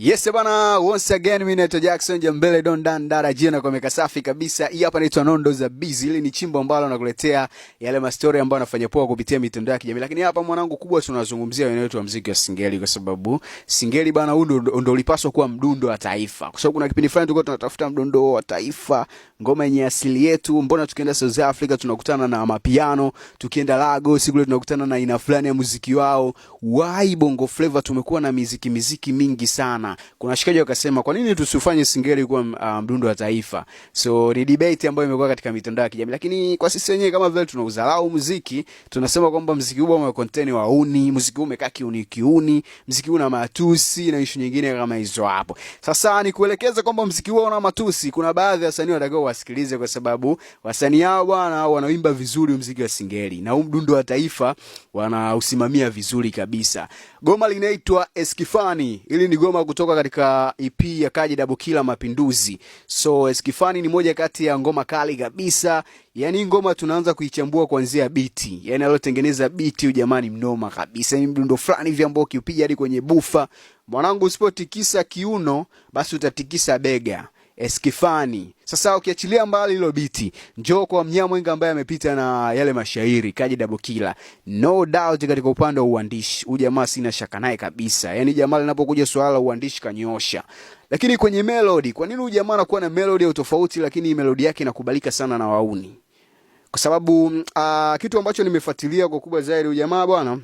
Yes bana, once again mimi naitwa Jackson Jambele Don Dan Dada Jina kwa meka safi kabisa. Hii hapa inaitwa Nondo za Busy. Hili ni chimbo ambalo nakuletea yale mastori ambayo yanafanya poa kupitia mitandao ya kijamii. Lakini hapa mwanangu kubwa tunazungumzia inaitwa muziki wa singeli, kwa sababu singeli bana huu ndio ulipaswa kuwa mdundo wa taifa. Kwa sababu kuna kipindi fulani tulikuwa tunatafuta mdundo wa taifa, ngoma yenye asili yetu. Mbona tukienda South Africa tunakutana na mapiano, tukienda Lagos kule tunakutana na aina fulani ya muziki wao. Why Bongo Flava tumekuwa na miziki mingi sana. Kuna shikaji wakasema kwa nini tusifanye singeli kuwa mdundo wa taifa. So ni debate ambayo imekuwa katika mitandao ya kijamii, lakini kwa sisi wenyewe kama vile tunauzalau muziki, tunasema kwamba muziki huu ume contain wauni, muziki huu umekaa kiuni, muziki huu una matusi na issue nyingine kama hizo hapo. Sasa ni kuelekeza kwamba muziki huu una matusi, kuna baadhi ya wasanii watakao wasikilize, kwa sababu wasanii hao bwana wanaimba vizuri muziki wa singeli na mdundo wa taifa wanausimamia vizuri kabisa. Goma linaitwa Eskifani. Hili ni goma kutoka katika EP ya Kaji Double Killer Mapinduzi. So Eskifani ni moja kati ya ngoma kali kabisa. Yani ngoma tunaanza kuichambua kuanzia biti. Yani alotengeneza biti ujamani mnoma kabisa. Ni mdundo fulani hivi ambao ukiupiga hadi kwenye bufa, mwanangu usipotikisa kiuno basi utatikisa bega. Eskifani. Sasa ukiachilia mbali hilo biti, njoo kwa Mnyamwenga ambaye amepita na yale mashairi Kaji Double Killer. No doubt katika upande wa uandishi, huyu jamaa sina shaka naye kabisa. Yani jamaa linapokuja swala la uandishi kanyoosha. Lakini kwenye melody, kwa nini huyu jamaa anakuwa na melody ya tofauti lakini melody yake inakubalika sana na wauni? Kwa sababu kitu ambacho nimefuatilia kwa kubwa zaidi, huyu jamaa bwana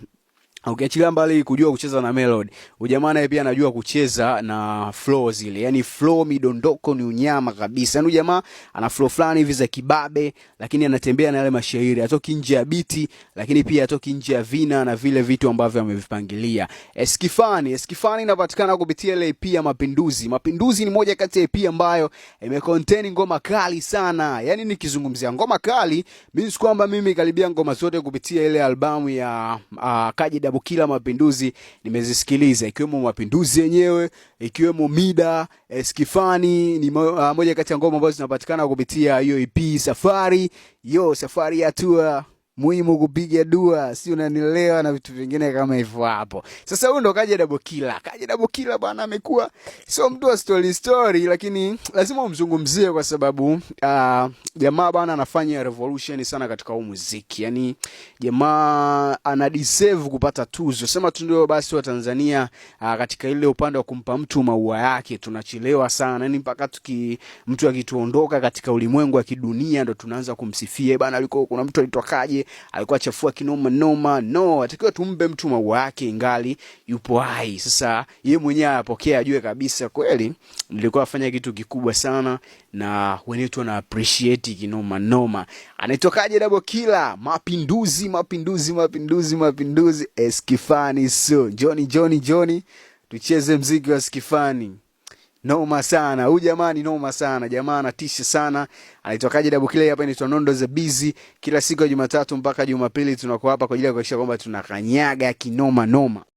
ukiachilia mbali kujua kucheza na melody, ujamaa naye pia anajua kucheza na flow zile. Yani flow midondoko ni unyama kabisa. Yani ujamaa ana flow fulani hivi za kibabe, lakini anatembea na yale mashairi. Atoki nje ya biti, lakini pia atoki nje ya vina na vile vitu ambavyo amevipangilia. Eskifani inapatikana kupitia ile EP ya Mapinduzi. Mapinduzi ni moja kati ya EP ambayo imecontain ngoma kali sana. Yani nikizungumzia ngoma kali, means kwamba mimi karibia ngoma zote kupitia ile albamu ya Kaji Double Killer Mapinduzi nimezisikiliza, ikiwemo Mapinduzi yenyewe, ikiwemo Mida. Eskifani ni moja kati ya ngoma ambazo zinapatikana kupitia hiyo EP. Safari ya tour, muhimu kupiga dua, si unanielewa, na vitu vingine kama hivyo hapo. Sasa huyo ndo Kaji Double Killer. Kaji Double Killer bwana amekuwa sio mtu wa story, lakini lazima umzungumzie kwa sababu jamaa bwana anafanya revolution sana katika huu muziki. Yani jamaa ana deserve kupata tuzo. Sema tu ndio basi wa Tanzania katika ile upande wa kumpa mtu maua yake tunachelewa sana. Yani mpaka mtu akituondoka katika ulimwengu wa kidunia ndo tunaanza kumsifia bwana, alikuwa kuna mtu alitokaje, alikuwa chafua kinoma. No, atakiwa tumbe mtu maua yake ingali yupo hai. Sasa yeye mwenyewe apokea, ajue kabisa kweli nilikuwa nafanya kitu kikubwa sana na wenetu wana appreciate kinoma. Anaitokaje Double Killer Mapinduzi Eskifani. So Johnny tucheze mziki wa Eskifani. Noma sana. Huyu jamaa ni noma sana. Jamaa anatisha sana. Anaitokaje Double Killer. Hapa inaitwa Nondo za Busy. Kila siku ya Jumatatu mpaka Jumapili tunakuwa hapa kwa ajili ya kuhakikisha kwamba tunakanyaga kinoma.